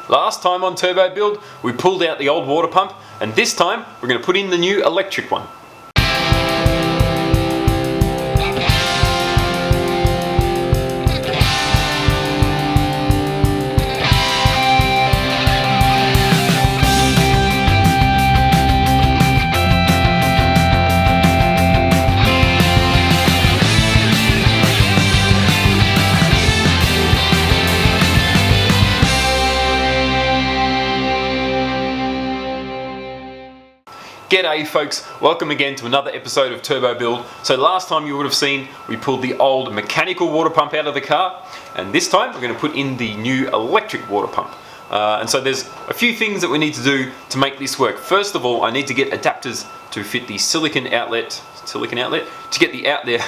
Last time on Turbo Build, we pulled out the old water pump, and this time we're going to put in the new electric one. G'day folks, welcome again to another episode of Turbo Build. So last time you would have seen we pulled the old mechanical water pump out of the car, and this time we're going to put in the new electric water pump. And so there's a few things that we need to do to make this work. First of all, I need to get adapters to fit the silicon outlet, to get the out there.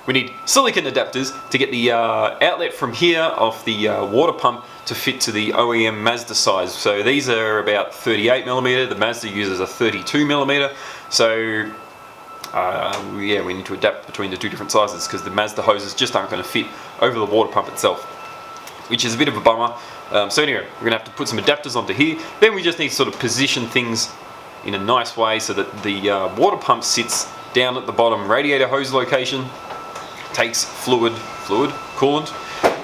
We need silicon adapters to get the outlet from here of the water pump to fit to the OEM Mazda size. So these are about 38mm, the Mazda uses a 32mm. So yeah, we need to adapt between the two different sizes because the Mazda hoses just aren't going to fit over the water pump itself, which is a bit of a bummer. So anyway, we're going to have to put some adapters onto here. Then we just need to sort of position things in a nice way so that the water pump sits down at the bottom radiator hose location, takes coolant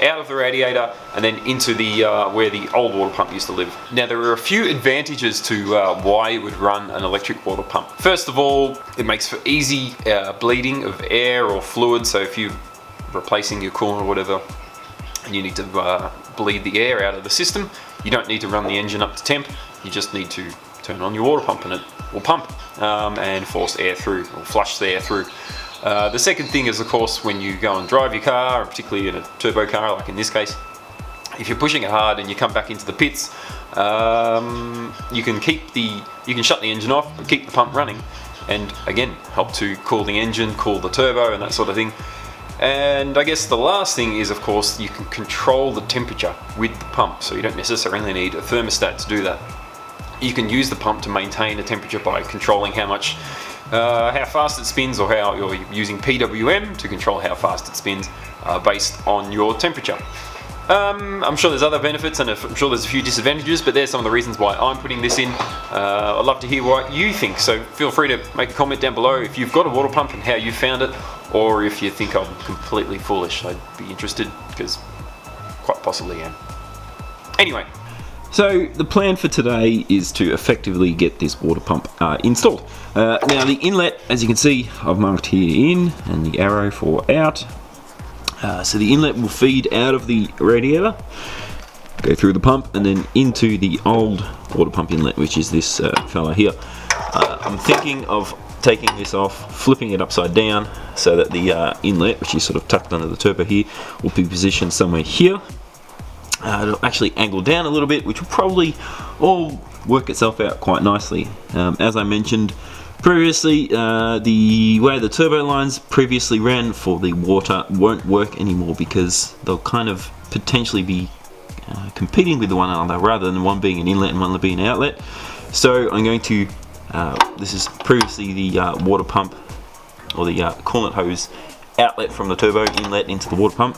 out of the radiator and then into the where the old water pump used to live. Now there are a few advantages to why you would run an electric water pump. First of all, it makes for easy bleeding of air or fluid. So if you're replacing your coolant or whatever and you need to bleed the air out of the system, you don't need to run the engine up to temp. You just need to turn on your water pump and it will pump and force air through, or flush the air through. The second thing is, of course, when you go and drive your car, particularly in a turbo car like in this case, if you're pushing it hard and you come back into the pits, you can shut the engine off but keep the pump running, and again help to cool the engine, cool the turbo and that sort of thing. And I guess the last thing is, of course, you can control the temperature with the pump, so you don't necessarily need a thermostat to do that. You can use the pump to maintain a temperature by controlling how fast it spins, or how you're using PWM to control how fast it spins based on your temperature. I'm sure there's other benefits and I'm sure there's a few disadvantages, but there's some of the reasons why I'm putting this in. I'd love to hear what you think, so feel free to make a comment down below if you've got a water pump and how you found it, or if you think I'm completely foolish. I'd be interested, because quite possibly am. Anyway, so the plan for today is to effectively get this water pump installed. Now the inlet, as you can see, I've marked here in and the arrow for out. So the inlet will feed out of the radiator, go through the pump and then into the old water pump inlet, which is this fella here. I'm thinking of taking this off, flipping it upside down so that the inlet, which is sort of tucked under the turbo here, will be positioned somewhere here. It'll actually angle down a little bit, which will probably all work itself out quite nicely. As I mentioned previously, the way the turbo lines previously ran for the water won't work anymore, because they'll kind of potentially be competing with one another rather than one being an inlet and one being an outlet. So I'm going to, this is previously the water pump, or the coolant hose outlet from the turbo inlet into the water pump.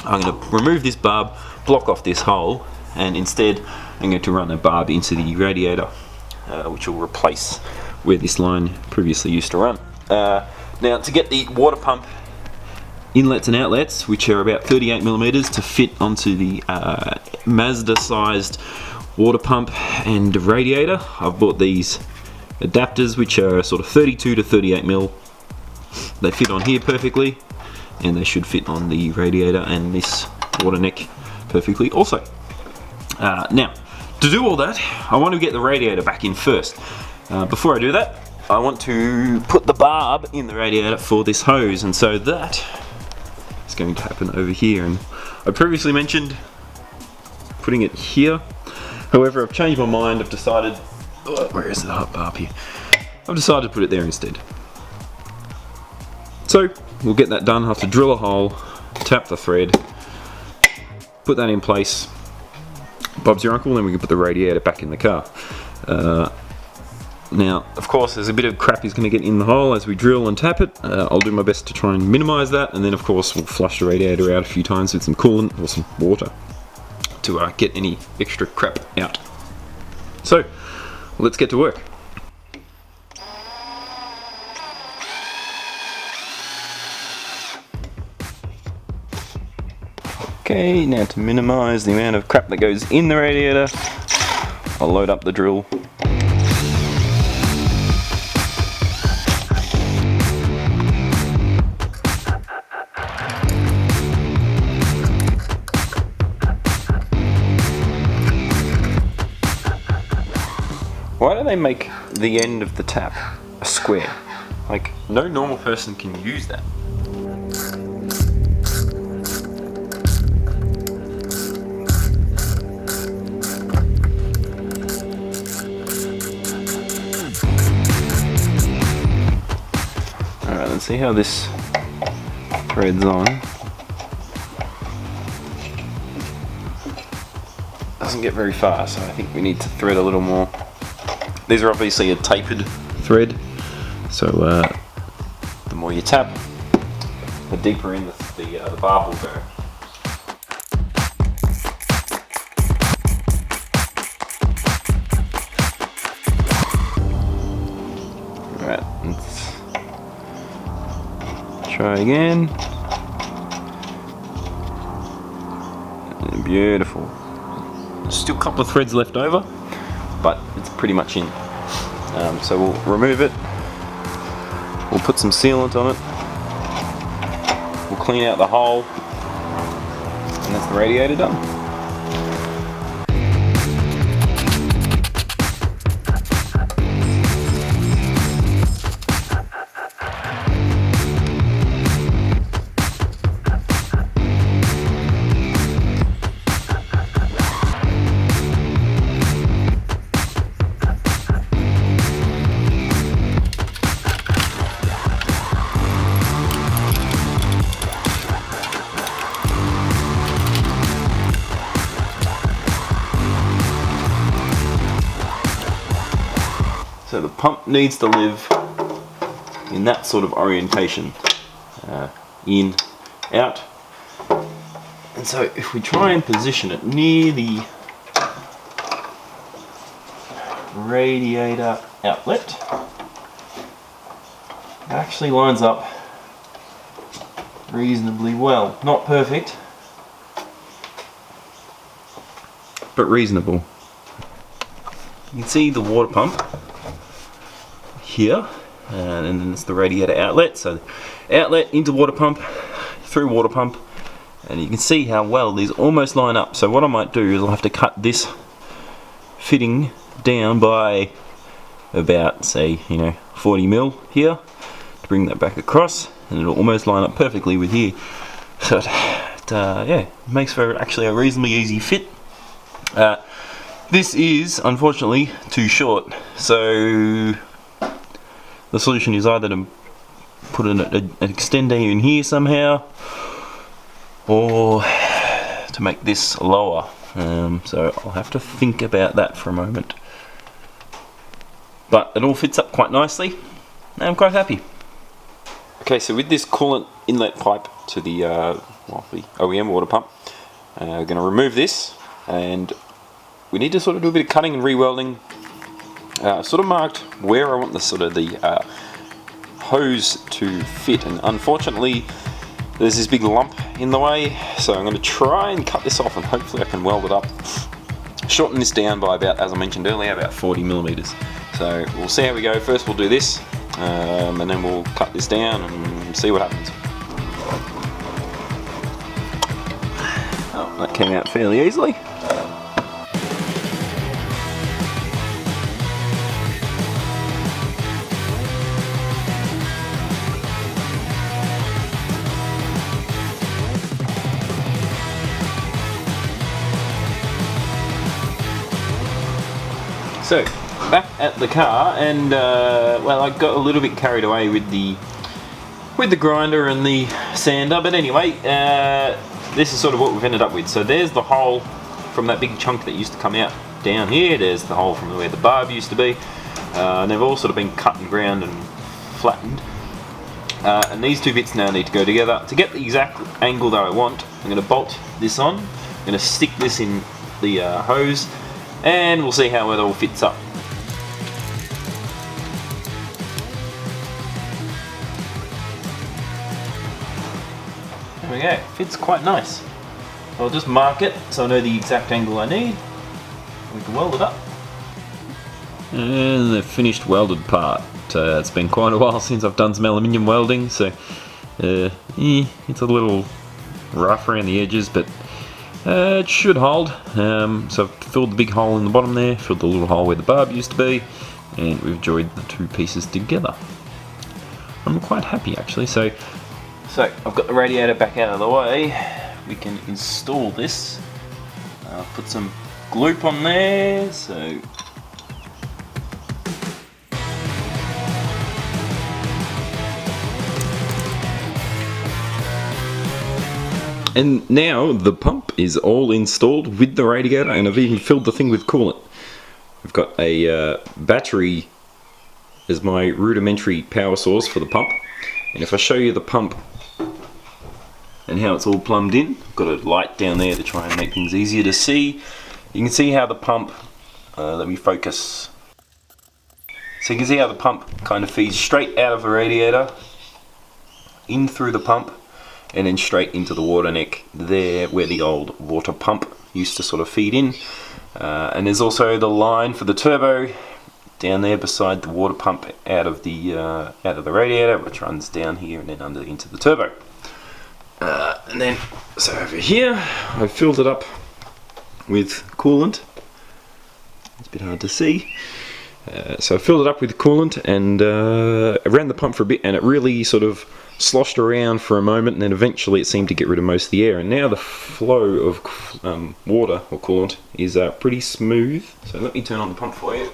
I'm going to remove this barb, block off this hole, and instead I'm going to run a barb into the radiator, which will replace where this line previously used to run. Now to get the water pump inlets and outlets, which are about 38mm to fit onto the Mazda sized water pump and radiator, I've bought these adapters which are sort of 32 to 38mm. They fit on here perfectly, and they should fit on the radiator and this water neck perfectly also. Now, to do all that, I want to get the radiator back in first. Before I do that, I want to put the barb in the radiator for this hose, and so that is going to happen over here. And I previously mentioned putting it here. However, I've changed my mind. I've decided, where is the barb here? I've decided to put it there instead. So we'll get that done. I'll have to drill a hole, tap the thread, put that in place. Bob's your uncle, then we can put the radiator back in the car. Now, of course, there's a bit of crap is going to get in the hole as we drill and tap it. I'll do my best to try and minimize that, and then of course we'll flush the radiator out a few times with some coolant or some water. to get any extra crap out. So let's get to work. Okay, now to minimise the amount of crap that goes in the radiator, I'll load up the drill. Why do they make the end of the tap a square? Like, no normal person can use that. Alright, let's see how this threads on. Doesn't get very far, so I think we need to thread a little more. These are obviously a tapered thread, so the more you tap, the deeper in the barb will go. Alright, let's try again. Beautiful. Still a couple of threads left over, but it's pretty much in. So we'll remove it, we'll put some sealant on it, we'll clean out the hole, and that's the radiator done. So the pump needs to live in that sort of orientation, in, out. And so if we try and position it near the radiator outlet, it actually lines up reasonably well. Not perfect, but reasonable. You can see the water pump here, and then it's the radiator outlet. So outlet into water pump, through water pump, and you can see how well these almost line up. So what I might do is I'll have to cut this fitting down by about, say, 40 mil here to bring that back across, and it'll almost line up perfectly with here. So yeah, makes for actually a reasonably easy fit. This is unfortunately too short, so the solution is either to put an extender in here somehow, or to make this lower. So I'll have to think about that for a moment. But it all fits up quite nicely, and I'm quite happy. Okay, so with this coolant inlet pipe to the OEM water pump, we're going to remove this, and we need to sort of do a bit of cutting and re-welding. Sort of marked where I want the hose to fit, and unfortunately there's this big lump in the way, so I'm going to try and cut this off, and hopefully I can weld it up, shorten this down by about, as I mentioned earlier, about 40 millimeters. So we'll see how we go. First we'll do this, and then we'll cut this down and see what happens. Oh, that came out fairly easily. So, back at the car, and well, I got a little bit carried away with the grinder and the sander, but anyway, this is sort of what we've ended up with. So there's the hole from that big chunk that used to come out down here, there's the hole from where the barb used to be, and they've all sort of been cut and ground and flattened. And these two bits now need to go together. To get the exact angle that I want, I'm going to bolt this on, I'm going to stick this in the hose, and we'll see how it all fits up. There we go, fits quite nice. So I'll just mark it so I know the exact angle I need. We can weld it up. And the finished welded part. It's been quite a while since I've done some aluminium welding, so it's a little rough around the edges, but it should hold. So I've filled the big hole in the bottom there, filled the little hole where the barb used to be, and we've joined the two pieces together. I'm quite happy actually. So I've got the radiator back out of the way. We can install this. Put some gloop on there. And now the pump is all installed with the radiator, and I've even filled the thing with coolant. I've got a battery as my rudimentary power source for the pump, and if I show you the pump and how it's all plumbed in, I've got a light down there to try and make things easier to see. You can see how the pump, let me focus. So you can see how the pump kind of feeds straight out of the radiator, in through the pump, and then straight into the water neck there where the old water pump used to sort of feed in. And there's also the line for the turbo down there beside the water pump out of the radiator, which runs down here and then under into the turbo. And then, so over here, I've filled it up with coolant. It's a bit hard to see. So I filled it up with coolant and I ran the pump for a bit, and it really sort of sloshed around for a moment, and then eventually it seemed to get rid of most of the air, and now the flow of water or coolant is pretty smooth. So let me turn on the pump for you.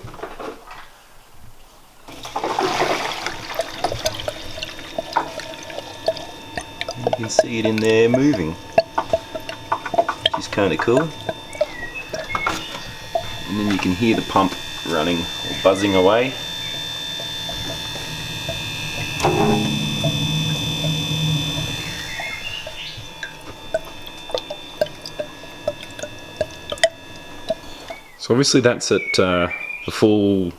You can see it in there moving, which is kind of cool. And then you can hear the pump running or buzzing away. So obviously that's at the full,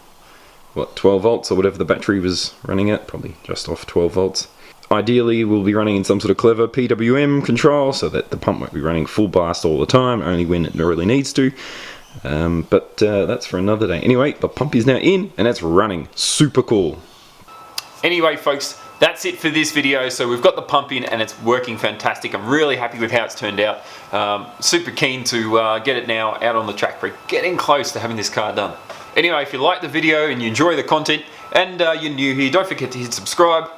12 volts or whatever the battery was running at, probably just off 12 volts. Ideally we'll be running in some sort of clever PWM control so that the pump won't be running full blast all the time, only when it really needs to. But that's for another day. Anyway, the pump is now in and it's running. Super cool. Anyway folks, that's it for this video. So we've got the pump in and it's working fantastic. I'm really happy with how it's turned out. Super keen to get it now out on the track. We're getting close to having this car done. Anyway, if you like the video and you enjoy the content and you're new here, don't forget to hit subscribe,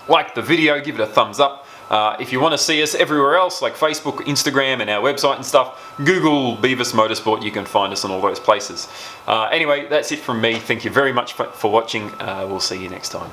like the video, give it a thumbs up. If you want to see us everywhere else, like Facebook, Instagram, and our website and stuff, Google BEAVIS Motorsport, you can find us on all those places. Anyway, that's it from me. Thank you very much for watching. We'll see you next time.